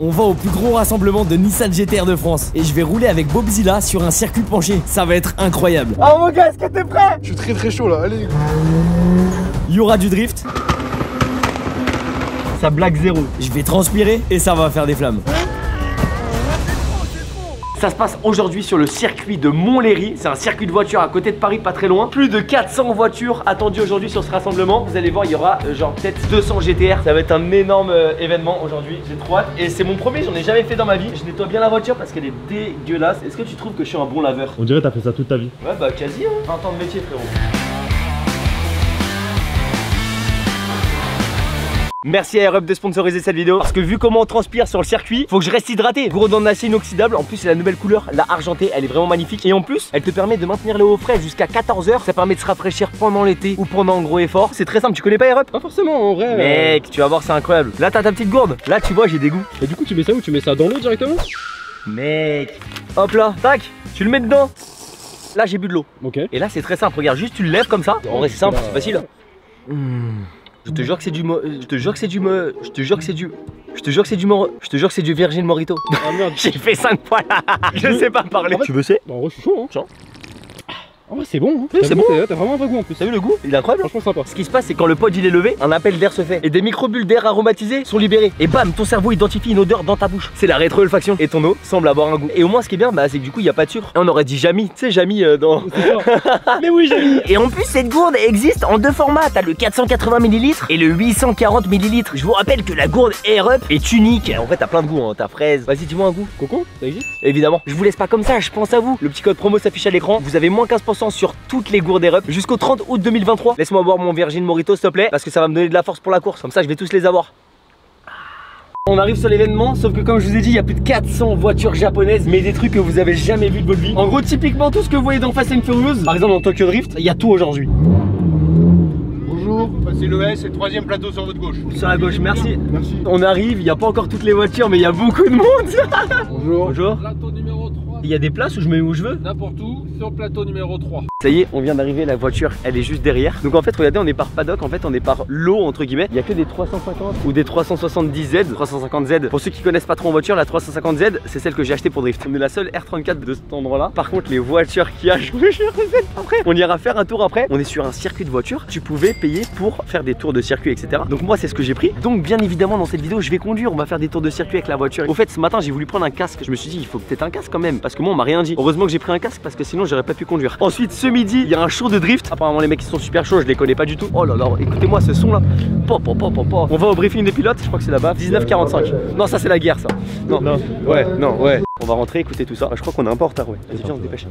On va au plus gros rassemblement de Nissan GT-R de France et je vais rouler avec Bobzilla sur un circuit penché. Ça va être incroyable. Ah mon gars, est-ce que t'es prêt? Je suis très chaud là, allez. Il y aura du drift. Ça blague zéro. Je vais transpirer et ça va faire des flammes. Ça se passe aujourd'hui sur le circuit de Montlhéry. C'est un circuit de voitures à côté de Paris, pas très loin. Plus de 400 voitures attendues aujourd'hui sur ce rassemblement. Vous allez voir, il y aura genre peut-être 200 GT-R. Ça va être un énorme événement aujourd'hui. J'ai trop hâte. Et c'est mon premier, j'en ai jamais fait dans ma vie. Je nettoie bien la voiture parce qu'elle est dégueulasse. Est-ce que tu trouves que je suis un bon laveur? On dirait que t'as fait ça toute ta vie. Ouais, bah quasi, hein. 20 ans de métier, frérot. Merci à Air-Up de sponsoriser cette vidéo parce que vu comment on transpire sur le circuit, faut que je reste hydraté. Gros dents d'acier inoxydable, en plus c'est la nouvelle couleur, la argentée, elle est vraiment magnifique. Et en plus, elle te permet de maintenir le haut frais jusqu'à 14 h. Ça permet de se rafraîchir pendant l'été ou pendant un gros effort. C'est très simple, tu connais pas Air-Up? Pas forcément en vrai. Mec, tu vas voir, c'est incroyable. Là t'as ta petite gourde, là tu vois j'ai des goûts. Et du coup tu mets ça où? Tu mets ça dans l'eau directement? Mec, hop là, tac, tu le mets dedans. Là j'ai bu de l'eau. Ok. Et là c'est très simple, regarde, juste tu le lèves comme ça. En vrai c'est simple, c'est facile. Je te jure que c'est du je te jure que c'est du je te jure que c'est du Virgin Morito. Ah merde. J'ai fait 5 fois là. Je sais pas parler. Tu veux c'est? Bah en vrai je suis chaud hein. Genre. En vrai c'est bon hein. Oui, c'est bon. T'as vraiment un vrai goût en plus. T'as vu le goût? Il est incroyable. Franchement sympa. Ce qui se passe c'est quand le pod il est levé, un appel d'air se fait et des microbules d'air aromatisés sont libérés. Et bam, ton cerveau identifie une odeur dans ta bouche. C'est la rétro-olfaction. Et ton eau semble avoir un goût. Et au moins ce qui est bien, bah, c'est que du coup il n'y a pas de sucre. Et on aurait dit Jamy, tu sais Jamy dans... Mais oui Jamy. Et en plus cette gourde existe en deux formats. T'as le 480 ml et le 840 ml. Je vous rappelle que la gourde Air-Up est unique. En fait t'as plein de goûts, hein. T'as fraise. Vas-y dis-moi un goût. Coco, ça existe? Évidemment. Je vous laisse pas comme ça, je pense à vous. Le petit code promo s'affiche à l'écran. Vous avez moins 15% sur toutes les gourdes Air-Up jusqu'au 30 août 2023. Laisse-moi boire mon Virgin Morito s'il te plaît, parce que ça va me donner de la force pour la course. Comme ça je vais tous les avoir. On arrive sur l'événement, sauf que comme je vous ai dit, il y a plus de 400 voitures japonaises, mais des trucs que vous avez jamais vu de votre vie. En gros, typiquement tout ce que vous voyez dans Fast and Furious, par exemple dans Tokyo Drift, il y a tout aujourd'hui. Bonjour, passez l'ES, c'est le 3e plateau sur votre gauche. Sur la gauche, merci. Merci. On arrive, il n'y a pas encore toutes les voitures, mais il y a beaucoup de monde. Bonjour. Bonjour. Plateau numéro 3. Il y a des places où je mets où je veux. N'importe où, sur le plateau numéro 3. Ça y est, on vient d'arriver, la voiture elle est juste derrière. Donc en fait regardez, on est par paddock, en fait on est par lot entre guillemets. Il y a que des 350 ou des 370Z, 350Z. Pour ceux qui connaissent pas trop en voiture, la 350Z c'est celle que j'ai achetée pour drift. On est la seule R34 de cet endroit là. Par contre les voitures qu'il y a, je vous jure, après on ira faire un tour après. On est sur un circuit de voiture, tu pouvais payer pour faire des tours de circuit etc. Donc moi c'est ce que j'ai pris. Donc bien évidemment dans cette vidéo je vais conduire, on va faire des tours de circuit avec la voiture. Au fait ce matin j'ai voulu prendre un casque, je me suis dit il faut peut-être un casque quand même, parce que moi on m'a rien dit. Heureusement que j'ai pris un casque parce que sinon j'aurais pas pu conduire. Ensuite ce midi il y a un show de drift. Apparemment les mecs ils sont super chauds, je les connais pas du tout. Oh là là, écoutez-moi ce son là. On va au briefing des pilotes, je crois que c'est là-bas. 19h45. Non ça c'est la guerre ça. Non. Ouais, non, ouais. On va rentrer, écouter tout ça. Je crois qu'on est un peu en retard, ouais. Vas-y viens on se dépêche.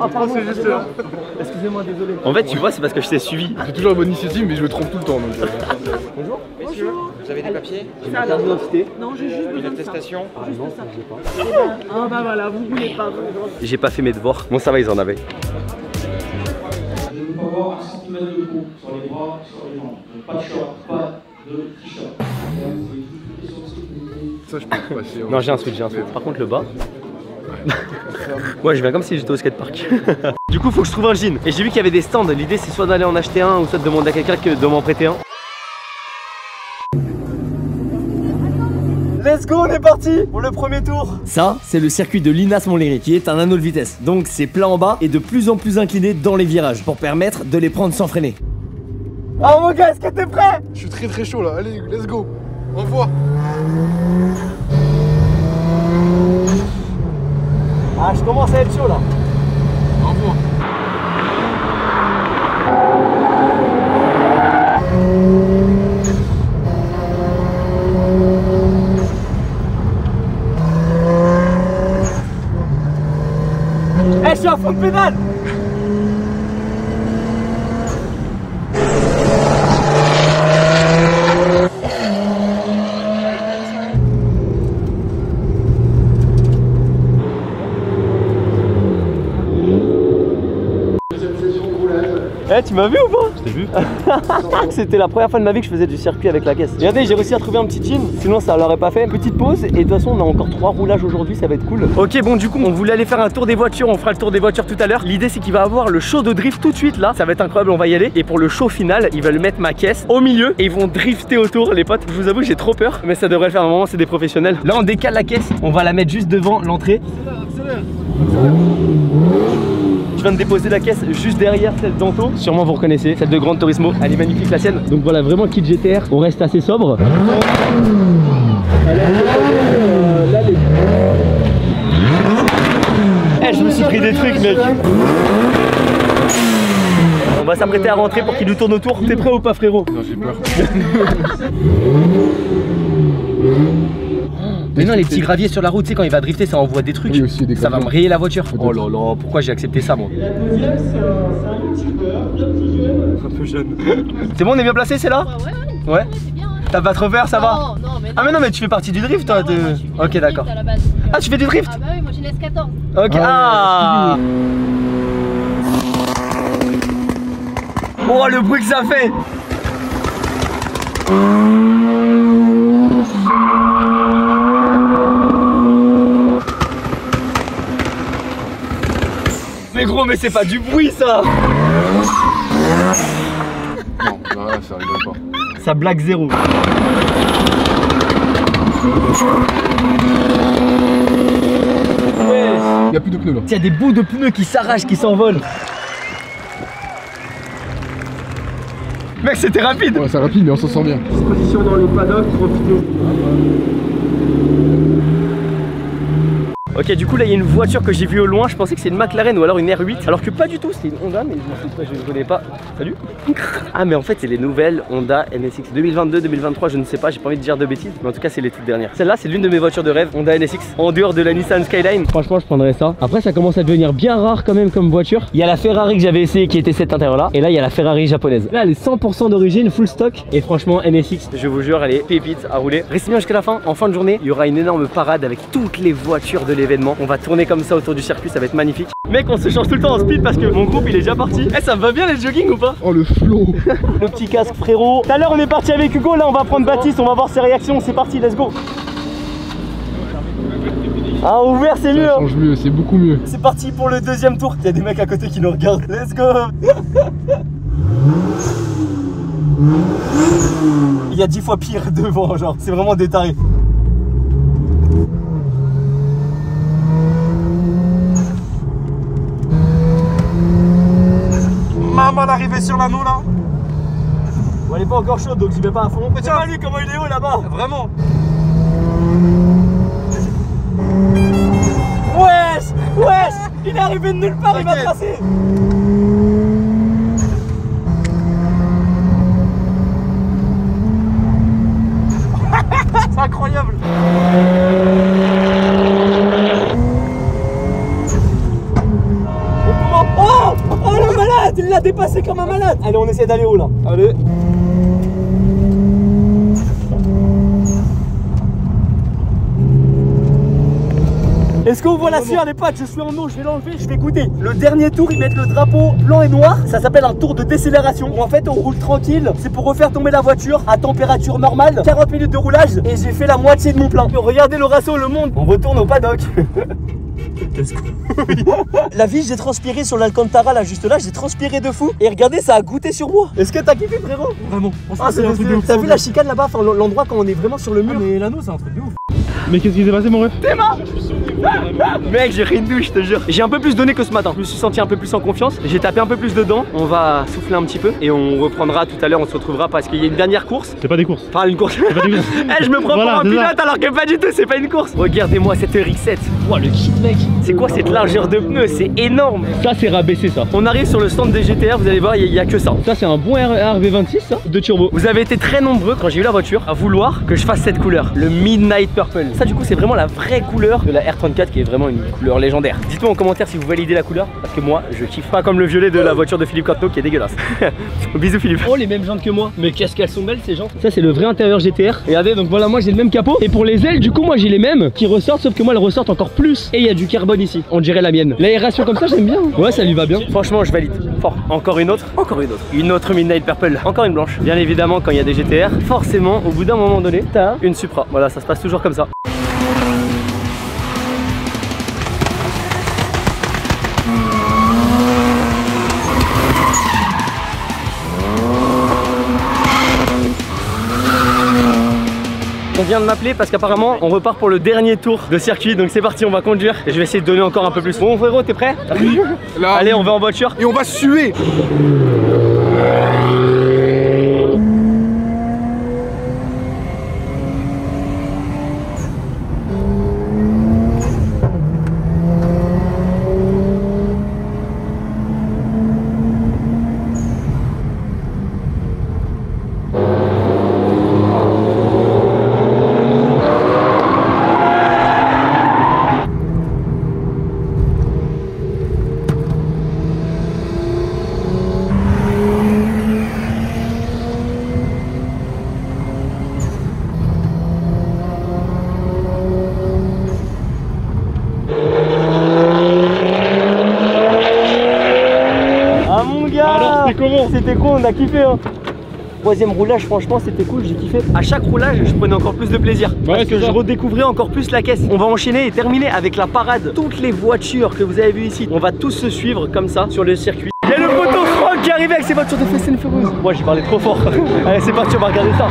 Ah pardon, c'est juste là. Excusez-moi, désolé. En fait tu vois c'est parce que je t'ai suivi. J'ai toujours la bonne initiative mais je me trompe tout le temps donc. Bonjour. Messieurs, vous avez des papiers? J'ai ma carte d'identité. Non, j'ai juste besoin de ça. Attestation? Ah non, ça j'ai pas. Ah bah voilà, vous voulez pas. J'ai pas fait mes devoirs. Bon ça va, ils en avaient. Je veux pas avoir 1 cm de peau sur les bras, sur les jambes. Donc pas de short, pas de t-shirt. Ça je peux pas passer. Non j'ai un switch, Par contre le bas. Ouais je viens comme si j'étais au skatepark. Du coup faut que je trouve un jean. Et j'ai vu qu'il y avait des stands. L'idée c'est soit d'aller en acheter un ou soit de demander à quelqu'un de m'en prêter un. Let's go, on est parti pour le premier tour. Ça, c'est le circuit de l'Inas Montlhéry qui est un anneau de vitesse. Donc c'est plat en bas et de plus en plus incliné dans les virages pour permettre de les prendre sans freiner. Ah mon gars, est-ce que t'es prêt? Je suis très chaud là, allez, let's go. Envoie. Ah, je commence à être chaud là. Envoie. Eh, je suis à fond de pédale. Eh, Eh, tu m'as vu ou pas? Je t'ai vu. C'était la première fois de ma vie que je faisais du circuit avec la caisse. Regardez, j'ai réussi à trouver un petit jean, sinon ça l'aurait pas fait. Petite pause, et de toute façon, on a encore 3 roulages aujourd'hui, ça va être cool. Ok, bon, du coup, on voulait aller faire un tour des voitures, on fera le tour des voitures tout à l'heure. L'idée, c'est qu'il va avoir le show de drift tout de suite là, ça va être incroyable, on va y aller. Et pour le show final, ils veulent mettre ma caisse au milieu et ils vont drifter autour, les potes. Je vous avoue que j'ai trop peur, mais ça devrait le faire un moment, c'est des professionnels. Là, on décale la caisse, on va la mettre juste devant l'entrée. Je viens de déposer la caisse juste derrière celle d'Anto. Sûrement vous reconnaissez, celle de Gran Turismo. Elle est magnifique la sienne. Donc voilà, vraiment kit GTR. On reste assez sobre. Eh, je me suis pris des trucs, mec. On va s'apprêter à rentrer pour qu'il nous tourne autour. T'es prêt ou pas, frérot? Non, j'ai peur. Mais non, les petits graviers sur la route, tu sais, quand il va drifter, ça envoie des trucs. Oui, aussi, des ça va me rayer la voiture. Oh là là, pourquoi j'ai accepté ça, moi? La deuxième, c'est un youtubeur, bien plus jeune. Un peu jeune. C'est bon, on est bien placé, c'est là? Ouais. C'est bien. T'as pas trop peur, ça va? Non, mais non. Ah mais non, mais tu fais partie du drift, toi. Ah ouais, moi, je suis Ok, drift d'accord. à la base, Ah, tu fais du drift? Ah bah oui, moi j'ai une S14. Ok, ah. Oh, le bruit que ça fait! Mais gros, mais c'est pas du bruit ça! Non, là, ça rigole pas. Ça blague zéro. Il y a plus de pneus là. Il y a des bouts de pneus qui s'arrachent, qui s'envolent. Mec, c'était rapide. Ouais, c'est rapide, mais on s'en sent bien. Position dans le paddock, profitez. Ok, du coup là il y a une voiture que j'ai vue au loin, je pensais que c'est une McLaren ou alors une R8, alors que pas du tout, c'était une Honda, mais je ne connais pas. Salut. Ah mais en fait c'est les nouvelles Honda NSX 2022-2023, je ne sais pas, j'ai pas envie de dire de bêtises, mais en tout cas c'est les toutes dernières. Celle-là c'est l'une de mes voitures de rêve, Honda NSX, en dehors de la Nissan Skyline. Franchement je prendrais ça. Après ça commence à devenir bien rare quand même comme voiture. Il y a la Ferrari que j'avais essayé qui était cette intérieur là, et là il y a la Ferrari japonaise. Là elle est 100% d'origine, full stock, et franchement NSX, je vous jure elle est pépite à rouler. Restez bien jusqu'à la fin, en fin de journée il y aura une énorme parade avec toutes les voitures de l'événement. On va tourner comme ça autour du circuit, ça va être magnifique. Mec, on se change tout le temps en speed parce que mon groupe il est déjà parti. Eh, ça me va bien les jogging ou pas? Oh le flow. Le petit casque frérot. Tout à l'heure on est parti avec Hugo, là on va prendre Baptiste, on va voir ses réactions, c'est parti, let's go. Ah, ouvert c'est mieux Ça hein. change mieux, c'est beaucoup mieux. C'est parti pour le deuxième tour. Il y a des mecs à côté qui nous regardent, let's go. Il y a 10 fois pire devant, genre, c'est vraiment des tarés. Maman l'arrivée sur l'anneau là. Bon, elle est pas encore chaude donc j'y vais pas à fond. Mais tiens lui comment il est haut là-bas. Vraiment. Wesh. Wesh. Il est arrivé de nulle part, il m'a tracé. C'est incroyable. Oh, oh le malade, il l'a dépassé comme un malade. Allez, on essaie d'aller haut là. Allez. Est-ce qu'on voit la sueur les potes? Je suis en eau, je vais l'enlever, je vais goûter. Le dernier tour, ils mettent le drapeau blanc et noir. Ça s'appelle un tour de décélération. Où en fait, on roule tranquille. C'est pour refaire tomber la voiture à température normale. 40 minutes de roulage et j'ai fait la moitié de mon plein. Regardez le ratio, le monde. On retourne au paddock. La vie, j'ai transpiré sur l'Alcantara là, juste là, j'ai transpiré de fou. Et regardez, ça a goûté sur moi. Est-ce que t'as kiffé, frérot? Vraiment. Ah, c'est un truc de ouf. T'as vu la chicane là-bas, enfin, l'endroit quand on est vraiment sur le mur? Mais l'anneau, c'est un truc de ouf. Mais qu'est-ce qui s'est passé mon ref? T'es mort. Mec, j'ai ri de douche, je te jure. J'ai un peu plus donné que ce matin. Je me suis senti un peu plus en confiance. J'ai tapé un peu plus dedans. On va souffler un petit peu et on reprendra tout à l'heure. On se retrouvera parce qu'il y a une dernière course. C'est pas des courses. Enfin, une course. Eh, je me prends Voilà, pour un c'est pilote ça. alors que pas du tout. C'est pas une course. Regardez-moi cette RX7. Wow, le kit, mec. C'est quoi cette largeur de pneus? C'est énorme. Ça, c'est rabaissé, ça. On arrive sur le stand des GTR. Vous allez voir, il y a que ça. Ça, c'est un bon RB26, ça, de turbo. Vous avez été très nombreux quand j'ai eu la voiture à vouloir que je fasse cette couleur, le Midnight Purple. Ça, du coup, c'est vraiment la vraie couleur de la R33. 64 qui est vraiment une couleur légendaire. Dites-moi en commentaire si vous validez la couleur, parce que moi je kiffe pas comme le violet de la voiture de Philippe Cantenot qui est dégueulasse. Bisous Philippe. Oh les mêmes jantes que moi, mais qu'est-ce qu'elles sont belles ces jantes. Ça c'est le vrai intérieur GTR. Regardez, donc voilà, moi j'ai le même capot. Et pour les ailes du coup moi j'ai les mêmes qui ressortent, sauf que moi elles ressortent encore plus. Et il y a du carbone ici, on dirait la mienne. L'aération comme ça j'aime bien. Ouais, ça lui va bien. Franchement je valide. Fort. Encore une autre. Encore une autre. Une autre Midnight Purple. Encore une blanche. Bien évidemment quand il y a des GTR, forcément au bout d'un moment donné t'as une Supra. Voilà, ça se passe toujours comme ça. On vient de m'appeler parce qu'apparemment on repart pour le dernier tour de circuit, donc c'est parti, on va conduire et je vais essayer de donner encore un peu plus. Bon frérot, t'es prêt? Oui. Allez, on va en voiture et on va suer. C'était cool, on a kiffé hein. Troisième roulage, franchement c'était cool, j'ai kiffé. À chaque roulage je prenais encore plus de plaisir, parce que je redécouvrais encore plus la caisse. On va enchaîner et terminer avec la parade. Toutes les voitures que vous avez vues ici, on va tous se suivre comme ça sur le circuit. Il y a le poteau Franck qui arrive avec ses voitures de Fast and Furious. Moi j'ai parlé trop fort. Allez c'est parti, on va regarder ça.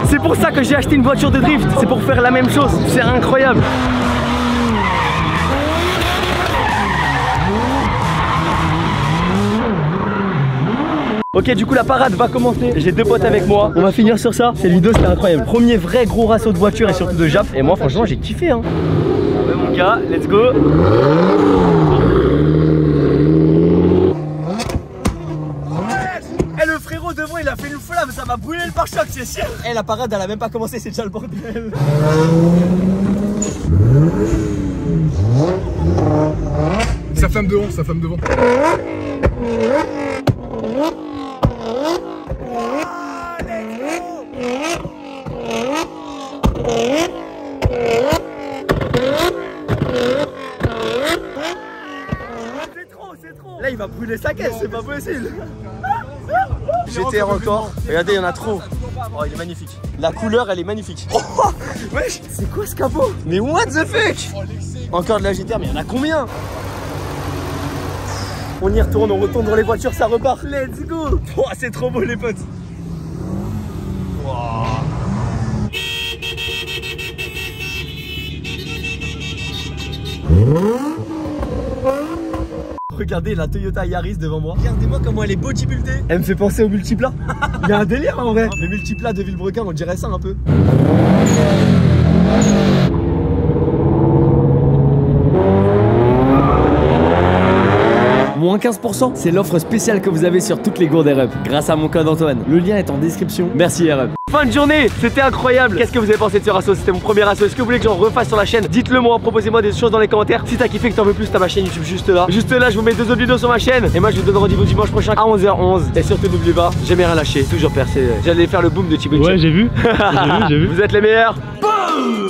C'est pour ça que j'ai acheté une voiture de drift, c'est pour faire la même chose, c'est incroyable. Ok, du coup la parade va commencer, j'ai deux potes avec moi, on va finir sur ça. Cette vidéo c'était incroyable, premier vrai gros ratio de voiture et surtout de Jap. Et moi franchement j'ai kiffé hein. Ouais mon gars, let's go. Devant il a fait une flamme, ça m'a brûlé le pare-choc c'est sûr. Et la parade elle a même pas commencé, c'est déjà le bordel. Sa femme devant, sa femme devant. C'est trop. Là il va brûler sa caisse, c'est pas possible. GTR encore, regardez il y en a trop. Oh il est magnifique. La couleur elle est magnifique. Oh wesh, c'est quoi ce capot? Mais what the fuck? Encore de la GTR, mais il y en a combien? On y retourne, on retourne dans les voitures, ça repart. Let's go. Oh c'est trop beau les potes. Wow. Regardez la Toyota Yaris devant moi. Regardez-moi comment elle est bodybuildée. Elle me fait penser au multiplat. Il y a un délire en vrai. Le multiplat de Villebrequin, on dirait ça un peu. Moins 15%, c'est l'offre spéciale que vous avez sur toutes les gourdes Air-Up grâce à mon code Antoine. Le lien est en description. Merci Air-Up. Fin de journée, c'était incroyable. Qu'est-ce que vous avez pensé de ce rasso? C'était mon premier rasso. Est-ce que vous voulez que j'en refasse sur la chaîne? Dites-le moi, proposez-moi des choses dans les commentaires. Si t'as kiffé, que t'en veux plus, t'as ma chaîne YouTube juste là. Juste là, je vous mets 2 autres vidéos sur ma chaîne. Et moi, je vous donne rendez-vous dimanche prochain à 11h11. Et surtout, n'oubliez pas, jamais rien lâcher, toujours percer. J'allais faire le boom de Thibaut. Ouais, j'ai vu. J'ai vu. Vous êtes les meilleurs. Boom.